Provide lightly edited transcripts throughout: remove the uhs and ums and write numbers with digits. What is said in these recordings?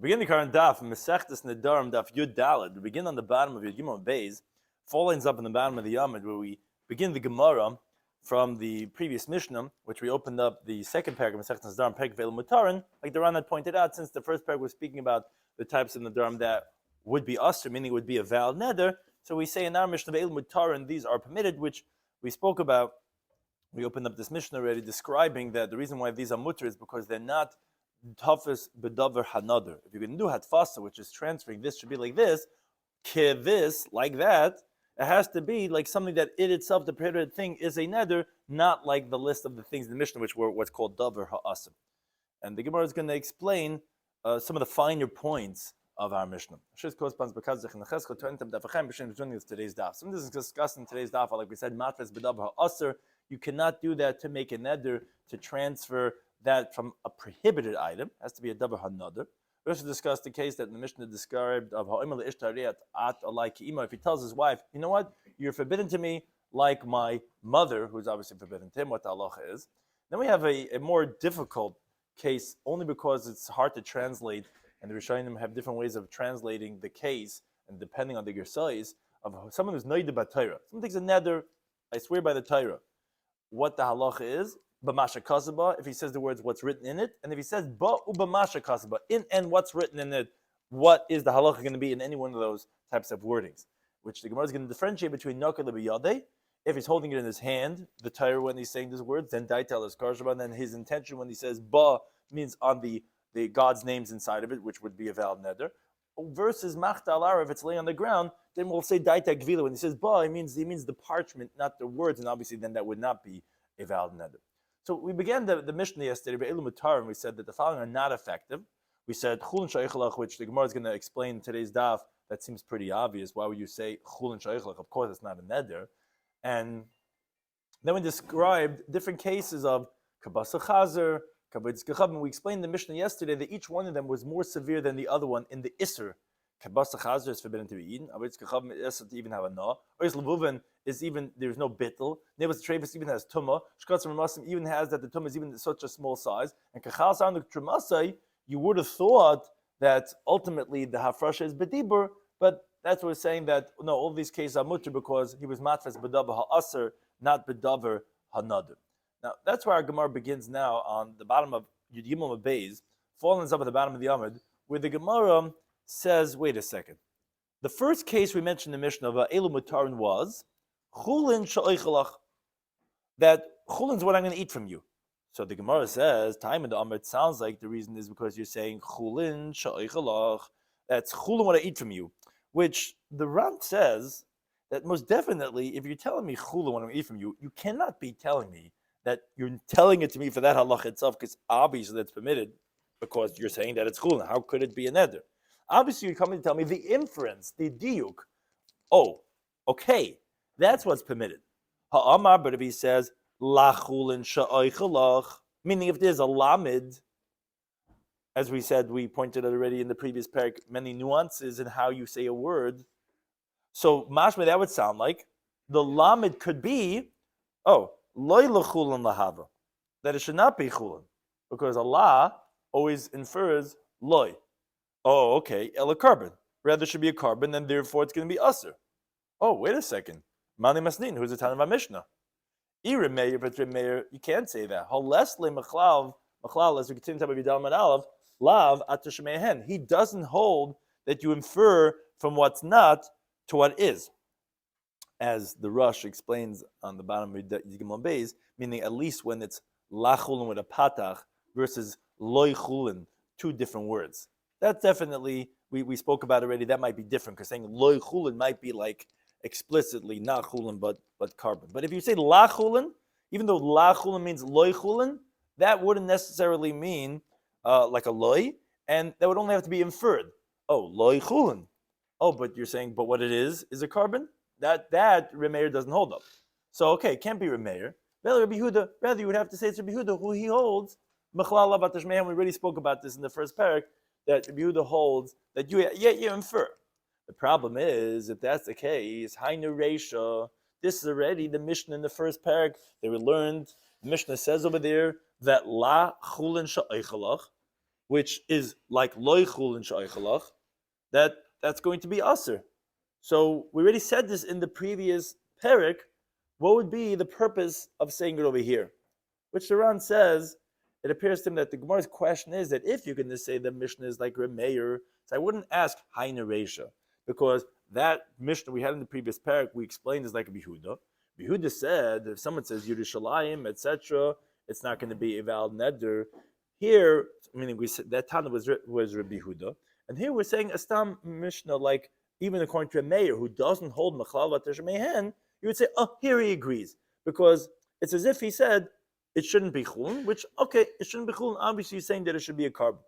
Begin the current daf, Mesechtes Nedarim Daf Yud Daled. We begin on the bottom of Yud Beis, 4 lines up in the bottom of the Yomid, where we begin the Gemara from the previous Mishnah, which we opened up the second paragraph, Mesechtes Nedarim, Perek Ve'el Mutarin. Like the Ran had pointed out, since the first paragraph was speaking about the types of Nedarim that would be usher, meaning it would be a valid neder, so we say in our Mishnah Ve'el Mutarin, these are permitted, which we spoke about. We opened up this Mishnah already describing that the reason why these are mutter is because they're not Tafis bedavar hanader. If you're going to do hatfasa, which is transferring, this should be like this, this, like that, it has to be like something that it itself, the prohibited thing, is a neder, not like the list of the things in the Mishnah, which were what's called davar ha'asim. And the Gemara is going to explain some of the finer points of our Mishnah. This corresponds because today's daf. Some of this is discussed in today's daf, like we said, matras bedavar ha'asir. You cannot do that to make a neder, to transfer that from a prohibited item. It has to be a davar hanadar. We also discussed the case that the Mishnah described of if he tells his wife, you know what, you're forbidden to me like my mother, who's obviously forbidden to him, what the halacha is. Then we have a more difficult case, only because it's hard to translate, and the Rishonim have different ways of translating the case, and depending on the gersais, of someone who's noida b'Torah. Someone takes a neder, I swear by the Torah, what the halacha is, b'masha kasaba, if he says the words what's written in it, and if he says ba u'b'masha kasaba, in and what's written in it, what is the halacha going to be in any one of those types of wordings? Which the Gemara is going to differentiate between nokal b'yadeh, if he's holding it in his hand, the Torah when he's saying these words, then daitel is karshaba, and then his intention when he says ba means on the God's names inside of it, which would be a valid neder, versus machta alara, if it's laying on the ground, then we'll say daita gvila. When he says ba, he means the parchment, not the words, and obviously then that would not be a valid neder. So we began the Mishnah yesterday, and we said that the following are not effective. We said chulin shayichalach, which the Gemara is going to explain in today's daf. That seems pretty obvious. Why would you say chulin shayichalach? Of course, it's not a neder. And then we described different cases of kabasa chazer, kabitz gechab, and we explained the Mishnah yesterday that each one of them was more severe than the other one in the isser. Kabasa chazer is forbidden to be eaten. Kabitz gechab is to even have a na. Ois levuven is even, there's no bittel. Nebas trevis even has tumah. Shkatz ramasim even has that the tumah is even such a small size. And kachal sound trumasai, you would have thought that ultimately the hafrasha is bedibur, but that's what we're saying, that no, all these cases are mutter because he was matfas bedavar ha'aser, not bedavar ha'nadir. Now that's where our Gemara begins now on the bottom of Yud Gimel Beis, falling up at the bottom of the Amud, where the Gemara says, wait a second. The first case we mentioned in the Mishnah of Elu Mutarin was chulin sha'oichalach, that chulin is what I'm going to eat from you. So the Gemara says, time in the Amud, it sounds like the reason is because you're saying chulin sha'oichalach, that's chulin what I eat from you, which the Ran says that most definitely, if you're telling me chulin what I'm going to eat from you, you cannot be telling me that you're telling it to me for that halach itself, because obviously that's permitted, because you're saying that it's chulin. How could it be a neder? Obviously, you're coming to tell me the inference, the diuk. Oh, okay, that's what's permitted. Ha'amar, but if he says la chulin sha'oichalach, meaning if there's a lamid, as we said, we pointed out already in the previous parak, many nuances in how you say a word. So mashma, that would sound like the lamid could be, oh, loy lechulin lahava, that it should not be chulin, because Allah always infers loy. Oh, okay, ela carbon. Rather, it should be a carbon, then therefore it's going to be usr. Oh, wait a second. Mani masnin, who's the time of our Mishnah? Iremeir, but Remeir, you can't say that. Halesle machlav, as we continue to talk about Yidal Aleph, lav atashmehen. He doesn't hold that you infer from what's not to what is. As the Rush explains on the bottom of Yigimon Beis, meaning at least when it's lachulin with a patach versus loy chulin, two different words. That's definitely, we spoke about already, that might be different, because saying loy chulin might be like explicitly not chulin, but carbon. But if you say la chulin, even though la chulin means loy chulin, that wouldn't necessarily mean like a loy, and that would only have to be inferred. Oh, loy chulin. Oh, but you're saying, but what it is a carbon? That Remeir doesn't hold up. So, okay, it can't be Remeir. Rather, you would have to say it's Rabbi Yehuda, who he holds. We already spoke about this in the first parak, that Rabbi Yehuda holds that you infer. The problem is, if that's the case, Hainu Reisha, this is already the Mishnah in the first parak. They were learned. The Mishnah says over there that La Chulin Sha'eichalach. which is like loichul and shaichalach, that's going to be aser. So we already said this in the previous parak. What would be the purpose of saying it over here? Which the Ran says, it appears to him that the Gemara's question is that if you're going to say the Mishnah is like Remeir, so I wouldn't ask Haina Reisha, because that Mishnah we had in the previous parak, we explained is like a Behuda. Behuda said, if someone says Yerushalayim, etc., it's not going to be a valid neder. Here, meaning we said that Tana was Rabbi Huda, and here we're saying a Stam Mishnah, like even according to a mayor who doesn't hold Machlal V'Tesh Mehen, you would say, oh, here he agrees, because it's as if he said it shouldn't be chulin, which okay, it shouldn't be chulin. Obviously, he's saying that it should be a carbon.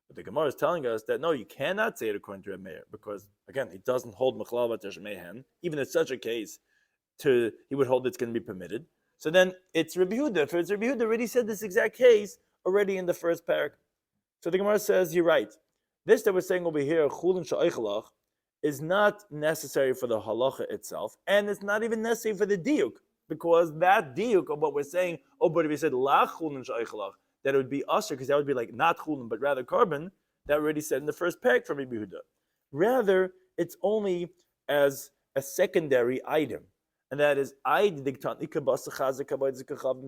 But the Gemara is telling us that no, you cannot say it according to a mayor, because again, he doesn't hold Machlal V'Tesh Mehen. Even in such a case, he would hold it's going to be permitted. So then it's Rabbi Huda. If it's Rabbi Huda, already said this exact case already in the first parak. So the Gemara says, you're right. This that we're saying over here, chulin sha'ichalach, is not necessary for the halacha itself, and it's not even necessary for the diuk, because that diuk of what we're saying, oh, but if we said la chulin sha'ichalach, that it would be usher, because that would be like not chulin, but rather carbon, that already said in the first parak from Rabbi Huda. Rather, it's only as a secondary item. And that is,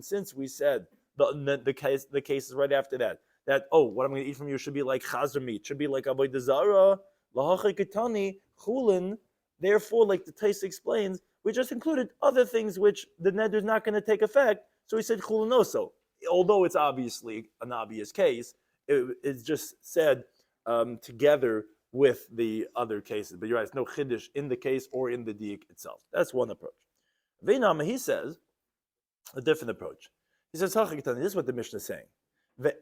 since we said the case is right after that oh, what I'm going to eat from you should be like chazer meat, should be like avodah zara, lahachai ketani, chulin. Therefore, like the Tais explains, we just included other things which the neder is not going to take effect. So he said chulin also. Although it's obviously an obvious case, it's just said together with the other cases. But you're right, it's no chiddush in the case or in the diuk itself. That's one approach. Veinama, he says a different approach. He says, this is what the Mishnah is saying. You're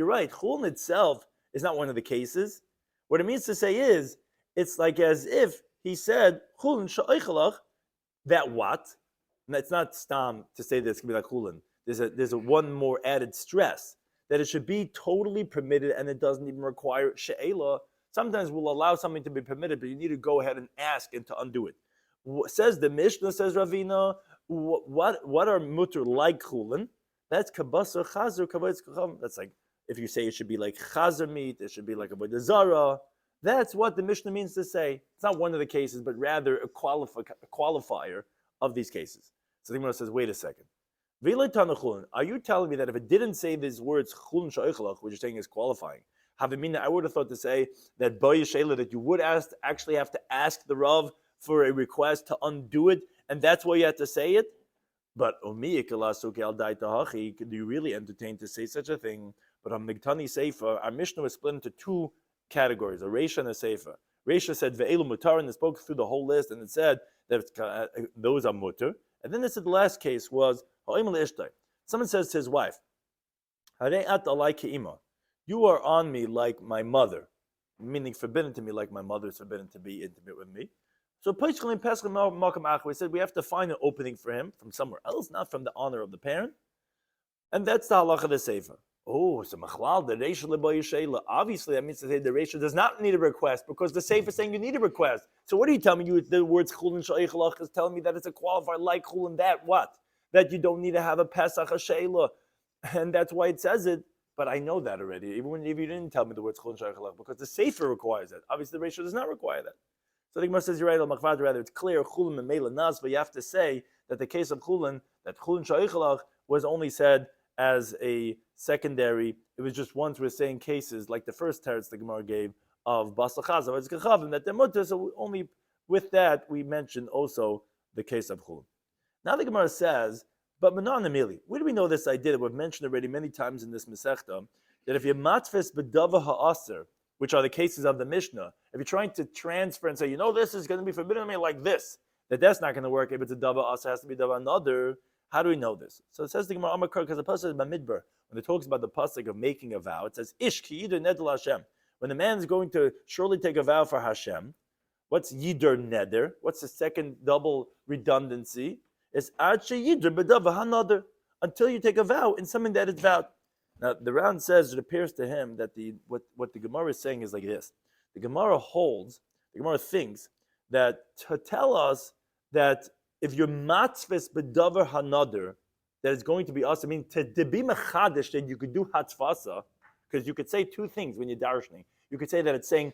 right, chulin itself is not one of the cases. What it means to say is, it's like as if he said, chulin sha'ichalach, that what? And it's not stam to say that it's going to be like chulin. There's a one more added stress, that it should be totally permitted and it doesn't even require she'ela. Sometimes we'll allow something to be permitted, but you need to go ahead and ask and to undo it. Says the Mishnah, says Ravina, what are mutter like chulin? That's kabasar chazer kavayz kacham. That's like if you say it should be like chazer meat, it should be like avodah zara. That's what the Mishnah means to say. It's not one of the cases, but rather a qualifier of these cases. So the Gemara says, wait a second. Are you telling me that if it didn't say these words chulin sha'ichalach, which you're saying is qualifying, I would have thought to say that that you would actually have to ask the Rav for a request to undo it, and that's why you have to say it? But do you really entertain to say such a thing? But on Migtani Sefer, our Mishnah was split into two categories, a Reisha and a Sefer. Reisha said ve'elu mutar, and it spoke through the whole list, and it said that those are mutar. And then it said the last case was someone says to his wife, you are on me like my mother, meaning forbidden to me like my mother is forbidden to be intimate with me. So we said we have to find an opening for him from somewhere else, not from the honor of the parent. And that's the halacha of the Sefer. Oh, so machlal, the reisha lebayishayla. Obviously, that means to say the reisha does not need a request, because the Sefer is saying you need a request. So what are you telling me? The words chulin sha'ichalach is telling me that it's a qualifier like chulin, that what? That you don't need to have a pesach, a sheila. And that's why it says it. But I know that already, even if you didn't tell me the words chulin sha'ichalach, because the Sefer requires that. Obviously, the reisha does not require that. So the Gemara says, you're right, rather it's clear, chulin and meila nas, but you have to say that the case of chulin, that chulin sha'ichalach was only said as a secondary. It was just once we're saying cases, like the first teretz the Gemara gave of basal chazav, it's kachavim, that they're mutter, so only with that we mentioned also the case of chulin. Now the Gemara says, but manan amili, where do we know this idea that we've mentioned already many times in this Masechta, that if you're matfis bedava ha'aser, which are the cases of the Mishnah, if you're trying to transfer and say, this is going to be forbidden to me like this, that's not going to work. If it's a dava asa, it has to be dava another. How do we know this? So it says the Gemara Amakar, because the pasuk is Bamidbar, when it talks about the pasuk of making a vow, it says, Ish ki yidur neder Hashem. When the man is going to surely take a vow for Hashem, what's yidur neder? What's the second double redundancy? It's ad she yidur bedava hanother, until you take a vow in something that is vowed. Now, the Ran says it appears to him that what the Gemara is saying is like this. The Gemara thinks that to tell us that if you're matzvis bedavar hanader, that it's going to be us. I mean, to be mechadish that you could do hatfasa, because you could say two things when you're darshaning. You could say that it's saying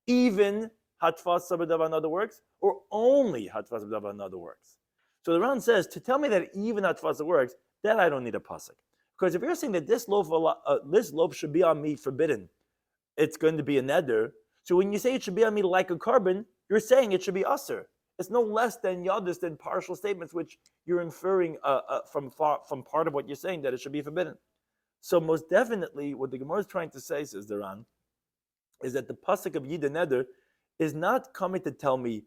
even hatfasa b'davar another works, or only hatfasa b'davar another works. So the Ran says, to tell me that even hatfasa works, then I don't need a pasuk. Because if you're saying that this loaf should be on me forbidden, it's going to be a neder. So when you say it should be on me like a carbon, you're saying it should be usher. It's no less than yadis, than partial statements, which you're inferring from part of what you're saying, that it should be forbidden. So most definitely, what the Gemara is trying to say, says the Ran, is that the pasuk of Yida Neder is not coming to tell me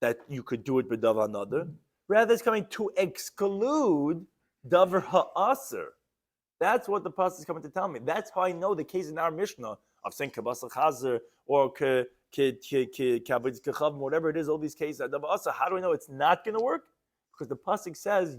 that you could do it with davar another. Rather, it's coming to exclude davar ha'aser. That's what the pasuk is coming to tell me. That's how I know the case in our Mishnah of saying kabasa chazer or whatever it is. All these cases, davar aser. How do I know it's not going to work? Because the pasuk says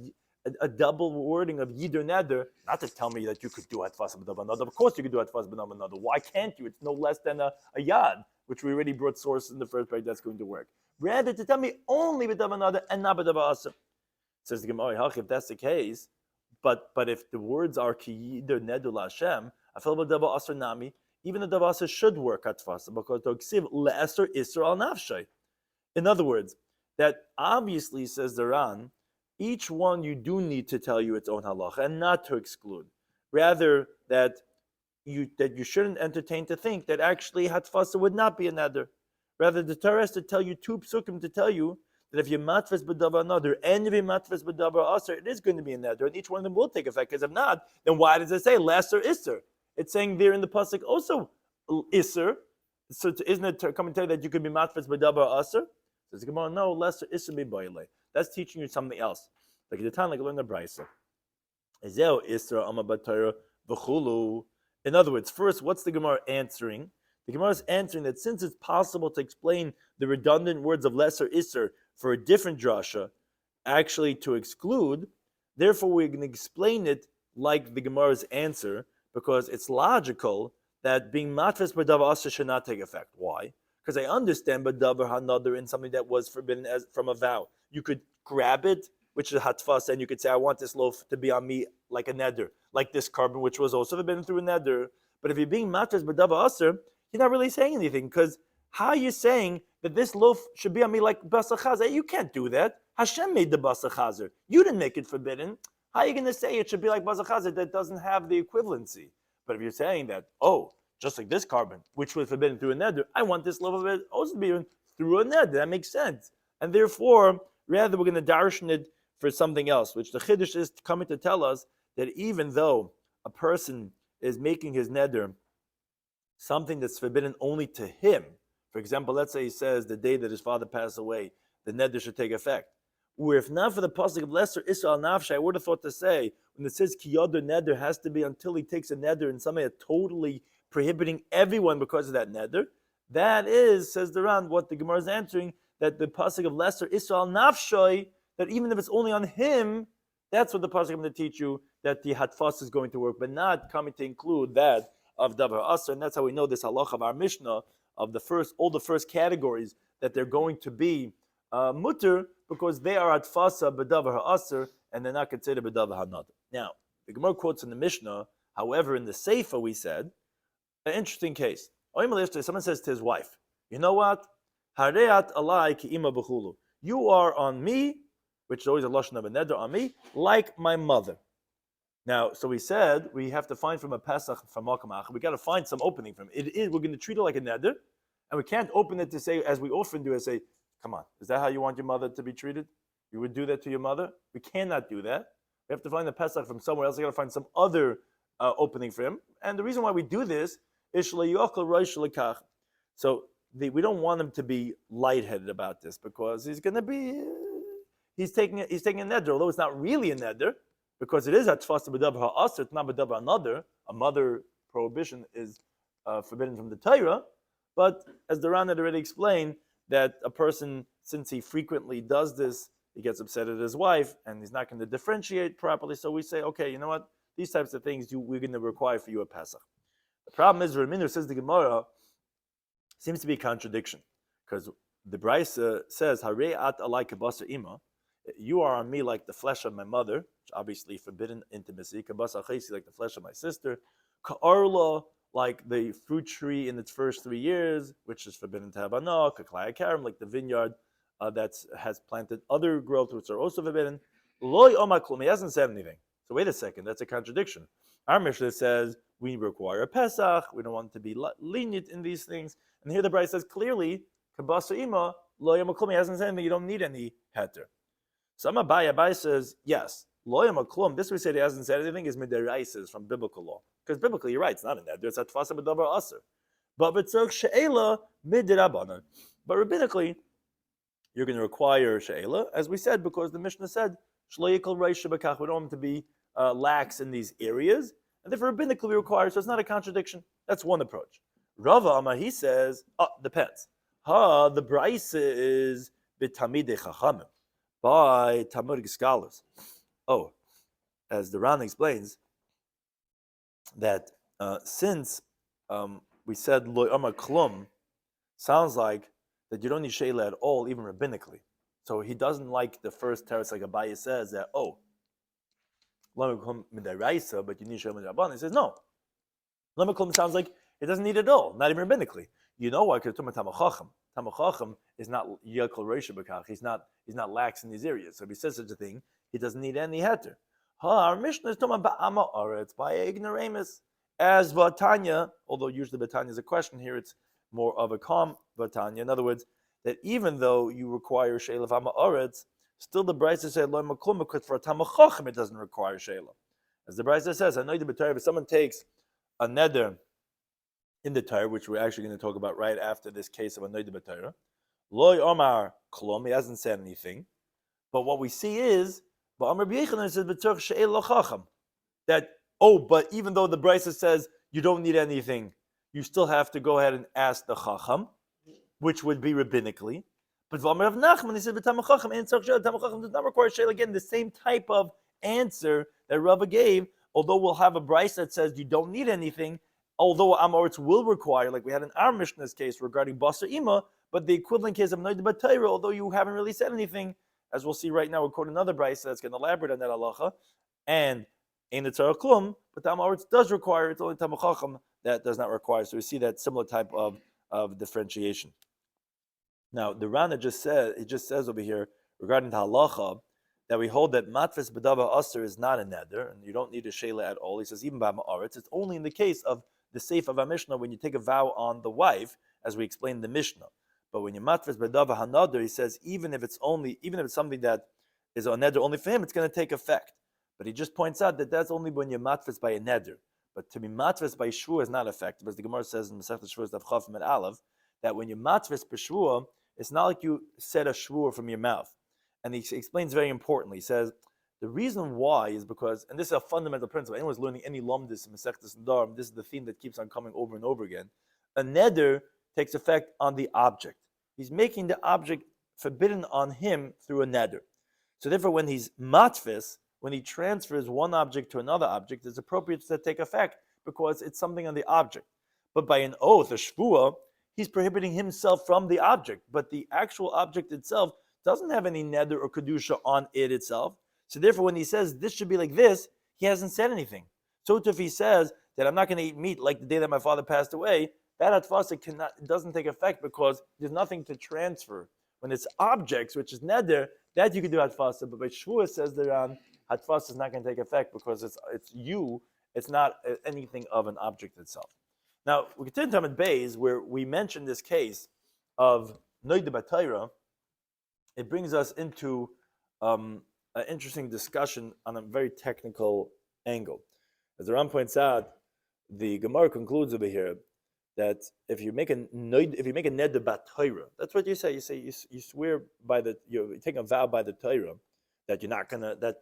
a double wording of Yider Neder, not to tell me that you could do Atfas B'dav another. Of course you could do Atfas B'dav another. Why can't you? It's no less than a Yad, which we already brought source in the first page that's going to work. Rather, to tell me only B'dav another and not B'dav Asa. Says the Gemara, if that's the case, but if the words are Ki Yider Neder LaHashem, I feel B'dav Asa Nami, even the Dav Asa should work Atfas, because the Ksiv Le'eser Isser Al Nafshay. In other words, that obviously, says the Ran, each one you do need to tell you its own halacha and not to exclude. Rather, that you shouldn't entertain to think that actually hatfasa would not be a neder. Rather, the Torah has to tell you two psukim to tell you that if you matfes b'davar another and if you matfes b'davar aser, it is going to be a neder, and each one of them will take effect. Because if not, then why does it say lesser isser? It's saying there in the pasuk also isser. So isn't it coming to tell you that you could be matfes b'davar aser? Says the Gemara, no, lesser isser be boile. That's teaching you something else. Like the time, like learn the brisa. In other words, first, what's the Gemara answering? The Gemara is answering that since it's possible to explain the redundant words of lesser isser for a different drasha, actually to exclude, therefore we're going to explain it like the Gemara's answer, because it's logical that being matfes b'davar asa should not take effect. Why? Because I understand b'davar hanadar in something that was forbidden as from a vow. You could grab it, which is hatfas, and you could say, I want this loaf to be on me like a neder, like this carbon, which was also forbidden through a neder. But if you're being matras b'davar aser, you're not really saying anything, because how are you saying that this loaf should be on me like basa chazer? You can't do that. Hashem made the basa chazer. You didn't make it forbidden. How are you going to say it should be like basa chazer that doesn't have the equivalency? But if you're saying that, just like this carbon, which was forbidden through a neder, I want this loaf of it also to be through a neder. That makes sense. And therefore, rather, we're going to darshan it for something else, which the Chiddush is coming to tell us that even though a person is making his neder something that's forbidden only to him, for example, let's say he says the day that his father passed away, the neder should take effect. Where if not for the pasuk of lesser Isra al Nafshay, I would have thought to say, when it says ki yoder neder has to be until he takes a neder in something that's totally prohibiting everyone because of that neder, that is, says the Ran, what the Gemara is answering, that the pasuk of lesser Isra al Nafshay, that even if it's only on him, that's what the pasuk is going to teach you, that the hatfas is going to work, but not coming to include that of davar aser. And that's how we know this halacha of our Mishnah of all the first categories, that they're going to be mutter because they are hatfasa b'davar aser and they're not considered b'davar hanad. Now the Gemara quotes in the Mishnah, however, in the Seifa we said an interesting case. Someone says to his wife, you know what? Hareat alai ki ima b'chulu. You are on me, which is always a lashon of a neder, on me, like my mother. Now, so we said we have to find from a Pesach from Makamach. We got to find some opening from it. We're going to treat it like a neder, and we can't open it to say, as we often do, and say, "Come on, is that how you want your mother to be treated? You would do that to your mother?" We cannot do that. We have to find the Pesach from somewhere else. We got to find some other opening for him. And the reason why we do this is shleyochel rosh lekach. So we don't want him to be lightheaded about this, because he's going to be he's taking a neder, although it's not really a neder, because it is atfas b'davar ha'aser, it's not b'davar another. A mother prohibition is forbidden from the Torah. But as the Ran had already explained, that a person, since he frequently does this, he gets upset at his wife, and he's not going to differentiate properly. So we say, okay, you know what? These types of things we're going to require for you at Pesach. The problem is, Raminu says the Gemara seems to be a contradiction, because the Brisa says, "Harei at alai kabasa ima," you are on me like the flesh of my mother. which obviously forbidden intimacy. Kabas achesi, like the flesh of my sister. Ka'arla, like the fruit tree in its first 3 years, which is forbidden to have anah. Kaklaya karam, like the vineyard that has planted other growth, which are also forbidden. Loy omaklum, he hasn't said anything. So wait a second, that's a contradiction. Our Mishnah says we require a Pesach, we don't want to be lenient in these things. And here the Bride says clearly, Kabasa ima, loy omaklum, he hasn't said anything, you don't need any heter. So Abai says, yes, loy omaklum, this we say he hasn't said anything is midaraisa, from biblical law. Because biblically, you're right, it's not in that. There's a tfasa b'davar aser. But v'tzorch she'ela midirabanan. But rabbinically, you're going to require she'ela, as we said, because the Mishnah said, shlo yikol reish b'kach, we don't want him to be lax in these areas. And therefore, rabbinically, we require, so it's not a contradiction. That's one approach. Rava Amar, he says, depends. The brayse is b'tamidei chachamim, by Talmudic scholars. As the Ran explains, that since we said loy amar klum, sounds like that you don't need sheila at all, even rabbinically. So he doesn't like the first teretz, like Abaye says, that loy amar klum midaraisa, but you need sheila midrabanan. He says no. Loy amar klum sounds like it doesn't need it at all, not even rabbinically. You know why? Because Tamachacham is not yakol reisha b'kach. He's not lax in these areas. So if he says such a thing, he doesn't need any heter. Our Mishnah is talking about Amma Aretz by ignoramus as Vatanya, although usually Vatanya is a question, here it's more of a calm Vatanya. In other words, that even though you require Sheila of Amma Aretz, still the Brisa said Lo Maklum, because for a Tamachachim it doesn't require Sheila. As the Brisa says, I know the B'Torah, if someone takes a neder in the Torah, which we're actually going to talk about right after this case of a neder b'Torah, Loy Omar Klum, he hasn't said anything, but what we see is that, but even though the Brisa says you don't need anything, you still have to go ahead and ask the Chacham, which would be rabbinically. But V'amar Rav Nachman, he said, Tamachachim does not require Sheila. Again, the same type of answer that Rava gave, although we'll have a Brisa that says you don't need anything, although Amoritz will require, like we had in our Mishnah's case regarding Basar Ima, but the equivalent case of Noida B'Torah, although you haven't really said anything, as we'll see right now, we'll quote another Brisa that's going to elaborate on that halacha, and Ein Tzara Klum, but Amoritz does require, it's only Tamachachim that does not require. So we see that similar type of differentiation. Now, the Rana just says over here, regarding the halacha, that we hold that matfis b'davar aser is not a neder, and you don't need a sheila at all. He says, even by ma'aretz, it's only in the case of the seif of a Mishnah when you take a vow on the wife, as we explained in the Mishnah. But when you matfis b'davar hanader, he says, even if it's something that is a neder only for him, it's going to take effect. But he just points out that that's only when you're matfis by a neder. But to be matfis by shvur is not effective, as the Gemara says in Mesechta Shvur Daf Chaf and Aleph, that when you're matfis b'shvur, it's not like you said a shvur from your mouth. And he explains very importantly. He says the reason why is because, and this is a fundamental principle. Anyone's learning any lumdis in Masechtas Nadarim, this is the theme that keeps on coming over and over again. A neder takes effect on the object. He's making the object forbidden on him through a neder. So therefore, when he's matfis, when he transfers one object to another object, it's appropriate to take effect because it's something on the object. But by an oath, a shvuah, he's prohibiting himself from the object. But the actual object itself doesn't have any neder or kedusha on it itself. So therefore, when he says this should be like this, he hasn't said anything. So if he says that I'm not going to eat meat like the day that my father passed away, that atfasa doesn't take effect because there's nothing to transfer. When it's objects, which is neder, that you can do atfasa. But by shvuah says that atfasa is not going to take effect because it's not anything of an object itself. Now we continue to Talmud Beis, where we mentioned this case of noida b'Torah. It brings us into an interesting discussion on a very technical angle. As the Ram points out, the Gemara concludes over here that if you make a neder b'Torah, that's what you say. You swear you take a vow by the Torah that you're not gonna that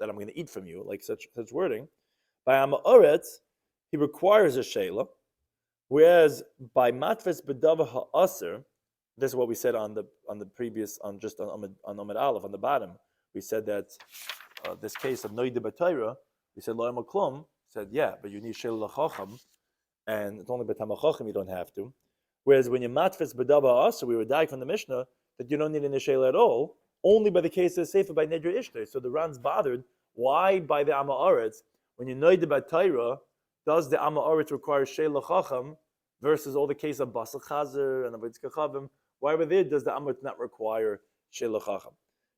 I'm gonna eat from you, like such wording. By Amaretz, he requires a sheila, whereas by matfes b'davar ha'aser, this is what we said on the previous on Omid Aleph on the bottom. We said that this case of noida b'Torah, we said lo klum. Said yeah, but you need sheila l'chacham, and it's only b'tamachachim you don't have to. Whereas when you matfes b'davar aser, we were dying from the Mishnah that you don't need any sheila at all, only by the case of sefer by nedra ishtar. So the Ran's bothered. why by the Amma Aretz, when you know the Torah, does the Amma Aretz require Sheila Chacham versus all the case of Basal Chazer and Avodas Kachavim? Why over there does the Amma Aretz not require Sheila Chacham?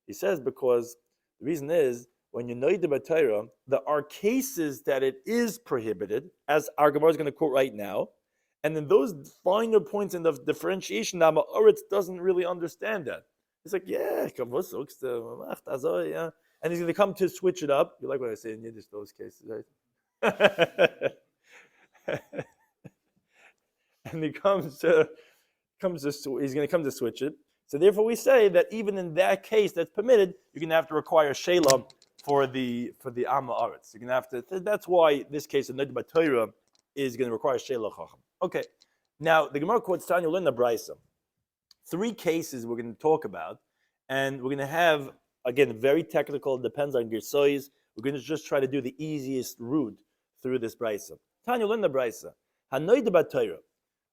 He says because the reason is when you know the Torah, there are cases that it is prohibited, as our Gemara is going to quote right now, and then those finer points in the differentiation, the Amma Aretz doesn't really understand that. He's like, yeah, and he's going to come to switch it up. You like what I say in Yiddish, those cases, right? And he's going to come to switch it. So therefore we say that even in that case that's permitted, you're going to have to require Sheila for the Amma Aretz. You're going to have to, that's why this case of Ned Torah is going to require Sheila Chacham. Okay, now the Gemara quotes Tanya Lin Brisa. 3 cases we're going to talk about, and we're going to have, again, very technical, depends on Girsois. We're going to just try to do the easiest route through this Brisa. Tanya Lin Brisa. HaNoid Torah.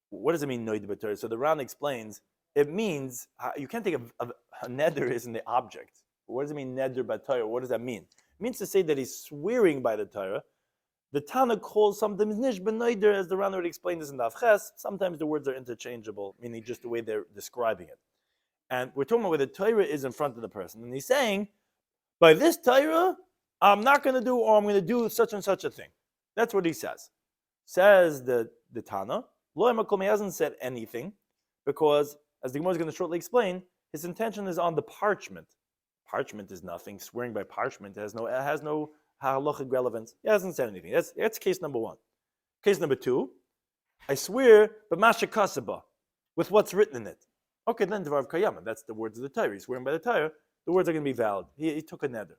What does it mean, Noid Torah? So the Ran explains, it means, you can't think of a neder isn't the object. What does it mean, neder Torah? What does that mean? It means to say that he's swearing by the Torah. The Tana calls sometimes nish b'noider, as the Ran already explained this in Daf Ches. Sometimes the words are interchangeable, meaning just the way they're describing it. And we're talking about where the Torah is in front of the person. And he's saying, by this Torah, I'm not going to do, or I'm going to do such and such a thing. That's what he says. Says the Tana, Lo Emakom, he hasn't said anything, because, as the Gemara is going to shortly explain, his intention is on the parchment. Parchment is nothing. Swearing by parchment has no halachic relevance. He hasn't said anything. That's case number 1. Case number 2, I swear, but masha kasaba, with what's written in it. Okay, then Dvar Kayama, that's the words of the Torah. He's swearing by the Torah. The words are going to be valid. He took a neder.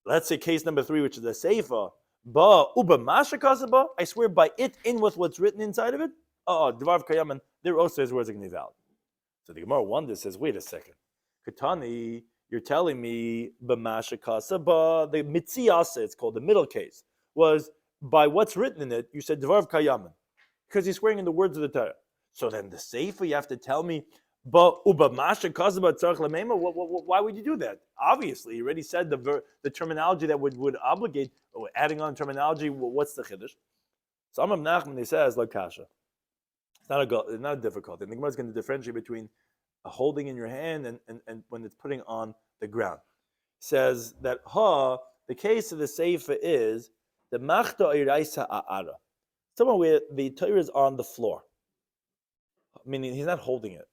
Let's say case number 3, which is a seifa, ba uba masha kasaba, I swear by it in with what's written inside of it. Dvar Kayama, there also his words are going to be valid. So the Gemara wonders, says, wait a second. Katani, you're telling me b'masha kasaba, the mitziasa, it's called the middle case, was by what's written in it. You said dvar kayaman because he's swearing in the words of the Torah. So then the seifa, you have to tell me b'masha kasaba tzarich lemema. Why would you do that? Obviously, you already said the terminology that would obligate. Adding on terminology, what's the chiddush? So Amram Nachman, he says like kasha. It's not a difficult. And the Gemara is going to differentiate between holding in your hand and when it's putting on the ground. Says that the case of the seifa is the machta iraisa a'ara. Somewhere where the Torah is on the floor. Meaning he's not holding it.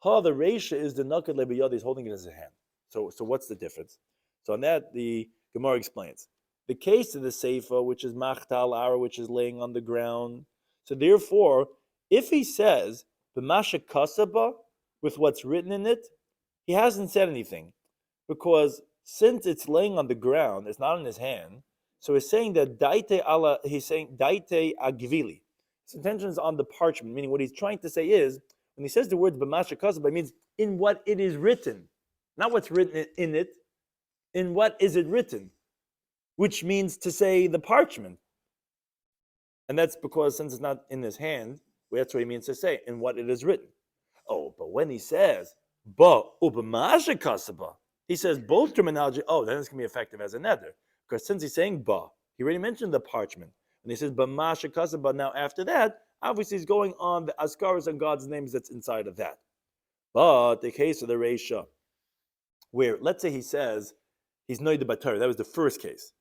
The reisha is the naked lebiyad, he's holding it in his hand. So what's the difference? So on that the Gemara explains. The case of the seifa, which is machta al-ara, which is laying on the ground. So therefore, if he says b'masha kasaba, with what's written in it, he hasn't said anything. Because since it's laying on the ground, it's not in his hand, so he's saying that he's saying daite agvili. His intention is on the parchment, meaning what he's trying to say is, when he says the words b'masha kasaba, it means in what it is written. Not what's written in it, in what is it written? Which means to say the parchment. And that's because since it's not in his hand, that's what he means to say, in what it is written. But when he says, he says both terminology, then it's going to be effective as a neder. Because since he's saying he already mentioned the parchment. And he says, b'masha kasaba, now after that, obviously he's going on the askaras and God's names that's inside of that. But the case of the reisha, where let's say he says, he's noid b'torah, that was the first case.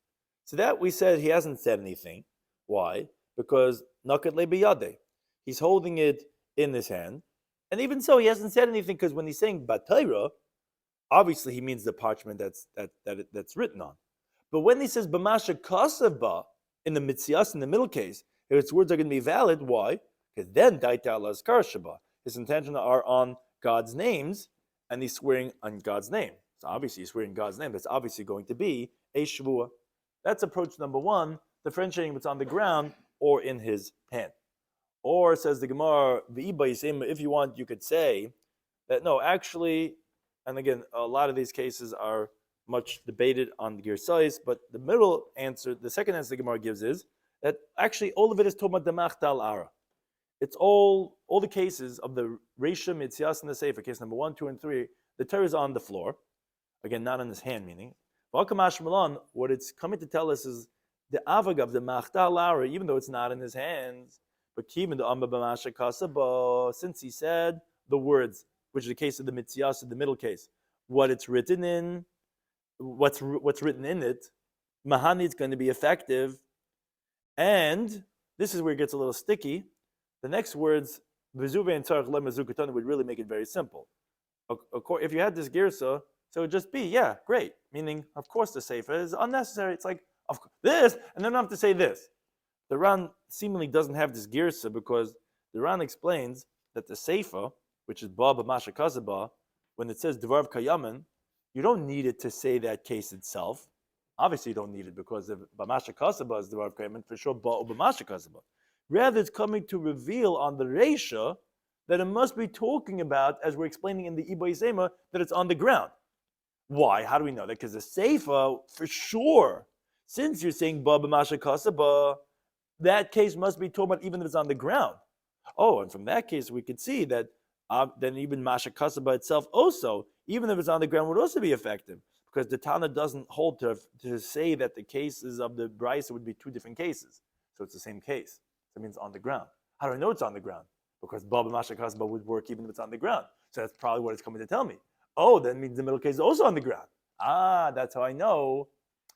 So that we said he hasn't said anything. Why? Because nakat lebiyade, he's holding it in his hand. And even so, he hasn't said anything because when he's saying Batayra, obviously he means the parchment that's written on. But when he says B'masha Kasaba in the Mitzias, in the middle case, if its words are going to be valid, why? Because then Daita Lazkar Shaba, his intentions are on God's names, and he's swearing on God's name. So obviously he's swearing God's name. That's obviously going to be a Shavua. That's approach number 1, differentiating what's on the ground or in his hand. Or, says the Gemara, if you want, you could say that no, actually, and again, a lot of these cases are much debated on the Girsais, but the middle answer, the second answer the Gemara gives is that actually all of it is Tomat Demachta al-Ara. It's all the cases of the Reisha, Mitzias, and the Sefer, case number 1, 2, and 3, the Torah is on the floor. Again, not in his hand, meaning. What it's coming to tell us is the avagav, the machta lara, even though it's not in his hands, but kivin the amba b'masha kasaba, since he said the words, which is the case of the mitzias in the middle case, what it's written in, what's written in it, mahani is going to be effective, and this is where it gets a little sticky. The next words, v'zuve and tzarich lemazukatan, would really make it very simple. If you had this girsa, so it would just be, yeah, great. Meaning, of course, the sefer is unnecessary. It's like, of course, this, and then I have to say this. The Ran seemingly doesn't have this girsa because the Ran explains that the sefer, which is ba b'masha kazaba, when it says dvar kayaman, you don't need it to say that case itself. Obviously, you don't need it because if b'masha kazaba is dvar kayaman, for sure ba b'masha kazaba. Rather, it's coming to reveal on the reisha that it must be talking about, as we're explaining in the Ibai Sema, that it's on the ground. Why? How do we know that? Because the Seifa, for sure, since you're saying ba b'masha kasaba, that case must be talking about even if it's on the ground. Oh, and from that case, we could see that then even masha kasaba itself also, even if it's on the ground, would also be effective. Because the Tana doesn't hold to say that the cases of the Brisa would be two different cases. So it's the same case. So it means on the ground. How do I know it's on the ground? Because ba b'masha kasaba would work even if it's on the ground. So that's probably what it's coming to tell me. Oh, that means the middle case is also on the ground. That's how I know.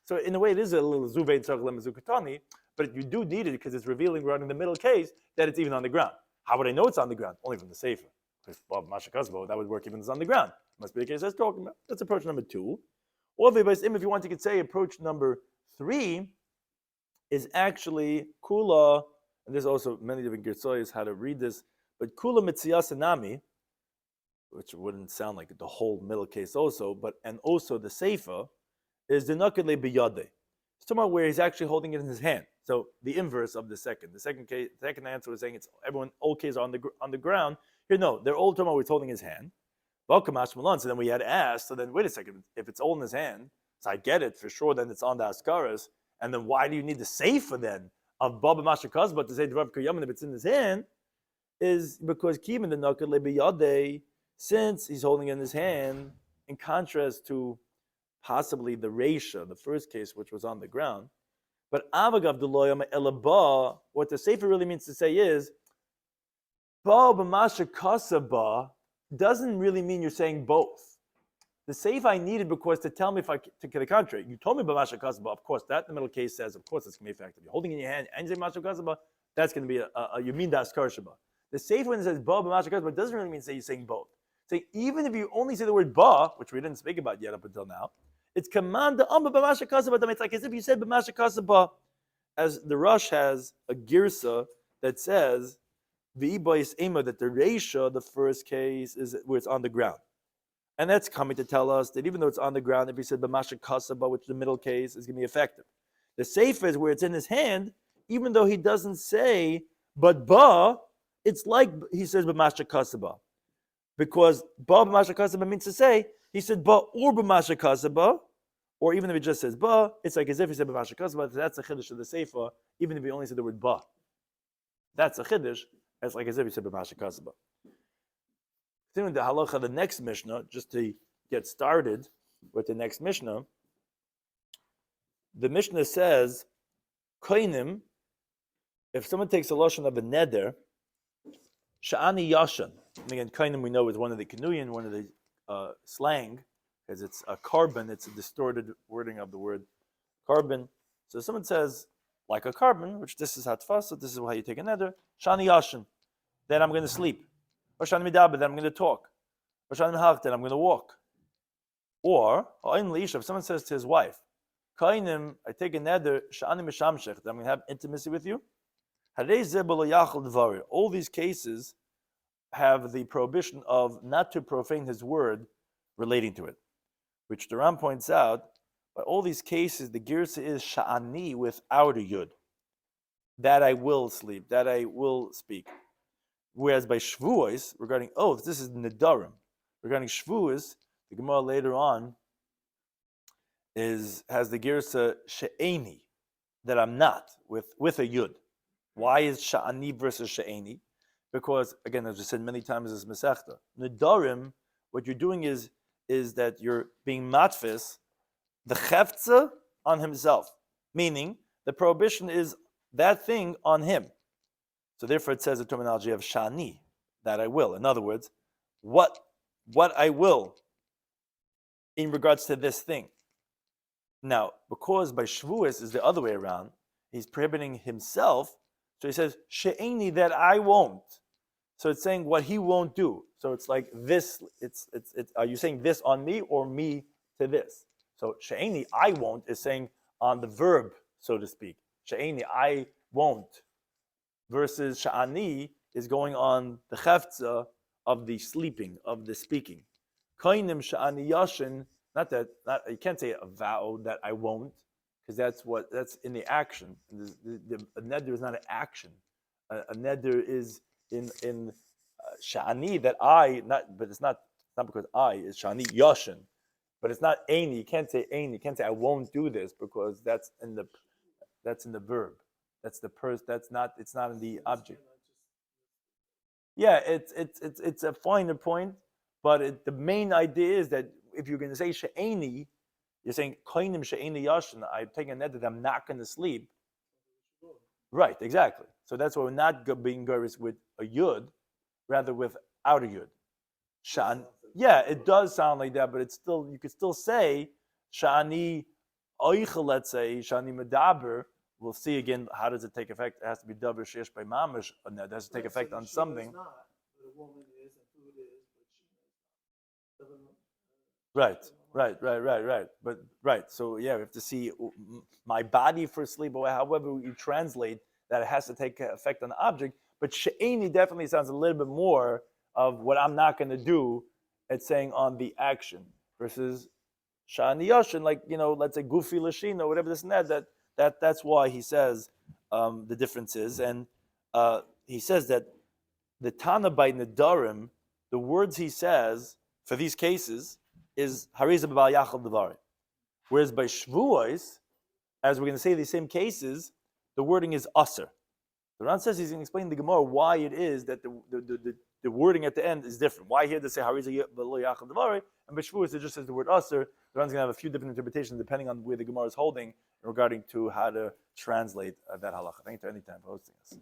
So in a way, it is a little zuvein tzarich lemazukatani, but you do need it because it's revealing right in the middle case that it's even on the ground. How would I know it's on the ground? Only from the sefer. Because Bob Mashakazbo, that would work even if it's on the ground. Must be the case that's talking about. That's approach number 2. Or if you want, you could say approach number 3 is actually kula, and there's also many different girsoyas how to read this, but kula mitziyasanami, which wouldn't sound like the whole middle case also, and also the sefer, is the nakadle biyade. It's talking about where he's actually holding it in his hand. So the inverse of the second. The second answer was saying all cases are on the ground. Here, no, they're all talking about where he's holding his hand. So then we had asked, so then wait a second, if it's all in his hand, so I get it for sure, then it's on the askaras, and then why do you need the sefer then of Baba Masha Kazba to say Dvav Kayaman if it's in his hand? Is because Kim in the nakadle biyade, since he's holding it in his hand, in contrast to possibly the Reisha, the first case, which was on the ground. But Avagav Deloyam Elaba, what the Sefer really means to say is, Ba b'masha kasaba doesn't really mean you're saying both. The Sefer I needed because to tell me to the contrary. You told me b'masha kasaba, of course, that in the middle case says, of course, it's going to be effective. You're holding it in your hand and you say masha kasaba, that's going to be you mean das karshaba. The Sefer when it says ba b'masha kasaba doesn't really mean say you're saying both. So even if you only say the word ba, which we didn't speak about yet up until now, it's command the amba b'masha kasaba. It's like as if you said b'masha kasaba. As the Rush has a girsa that says v'ibayis ema, that the reisha, the first case, is where it's on the ground, and that's coming to tell us that even though it's on the ground, if he said b'masha kasaba, which is the middle case, is going to be effective. The sefer is where it's in his hand, even though he doesn't say but ba, it's like he says b'masha kasaba. Because ba b'masha kasaba means to say, he said ba or b'masha kasaba, or even if it just says ba, it's like as if he said b'masha kasaba. That's a chiddush of the sefer, even if he only said the word ba. That's a chiddush. It's like as if he said b'masha kasaba. Continuing the halacha, the next mishnah, just to get started with the next mishnah, the mishnah says, koinim, if someone takes a lashon of a neder, sha'ani yashan. And again, kainim we know is one of the kenuyin, one of the slang, because it's a carbon, it's a distorted wording of the word carbon. So someone says, like a carbon, which this is hatfas, so this is how you take a neder, shani yashin, then I'm going to sleep. Or shani midaber, then I'm going to talk. Or shani mihach, then I'm going to walk. Or if someone says to his wife, kainim, I take a neder, shani mishamshech, then I'm going to have intimacy with you. All these cases have the prohibition of not to profane his word relating to it, which the Ram points out. By all these cases, the girsa is sha'ani without a yud, that I will sleep, that I will speak. Whereas by shvuos, regarding oaths, this is Nedarim. Regarding shvuos, the Gemara later on has the girsa she'eni, that I'm not, with a yud. Why is sha'ani versus she'eni? Because, again, as I said many times, is Masechta. Nedarim, what you're doing is that you're being matfis the cheftza on himself, meaning the prohibition is that thing on him. So therefore it says the terminology of shani, that I will. In other words, what I will in regards to this thing. Now, because by Shavuos is the other way around, he's prohibiting himself. So he says, she'eni, that I won't. So it's saying what he won't do. So it's like this, it's are you saying this on me or me to this? So she'eni, I won't, is saying on the verb, so to speak. She'eni, I won't. Versus sha'ani is going on the cheftza of the sleeping, of the speaking. Kainim sha'ani yashin, you can't say a vow that I won't, because that's in the action. A neder is not an action. A neder is in sha'ani, that I, but it's not because I is sha'ani yashin, but it's not aini. You can't say aini. You can't say I won't do this because that's in the verb. That's the person. It's not in the object. Yeah, it's a finer point, but the main idea is that if you're going to say she'eni, you're saying koinim she'eni yashin. I'm taking a net that I'm not going to sleep. Right, exactly. So that's why we're not being goris with a yud, rather without a yud. Shan. Yeah, it does sound like that, but it's still, you could still say shani oichel. Let's say shani medaber. We'll see again. How does it take effect? It has to be daber shesh by mamash. It has to take effect on something. Right. But right. So yeah, we have to see my body for sleep, or however you translate that, it has to take effect on the object. But she'eni definitely sounds a little bit more of what I'm not going to do. It's saying on the action versus sha'ani yashin, like let's say gufi lashina, whatever this and that's why he says the difference is, and he says that the Tana by Nedarim, the words he says for these cases is hariza b'bal yachal devarim. Whereas by Shavuos, as we're going to say these same cases, the wording is aser. The Ran says he's going to explain the Gemara why it is that the wording at the end is different. Why here they say hariza b'lo yachal devarim, and by Shavuos it just says the word aser. The Ran's going to have a few different interpretations depending on where the Gemara is holding regarding to how to translate that halacha. Thank you to any time for hosting us.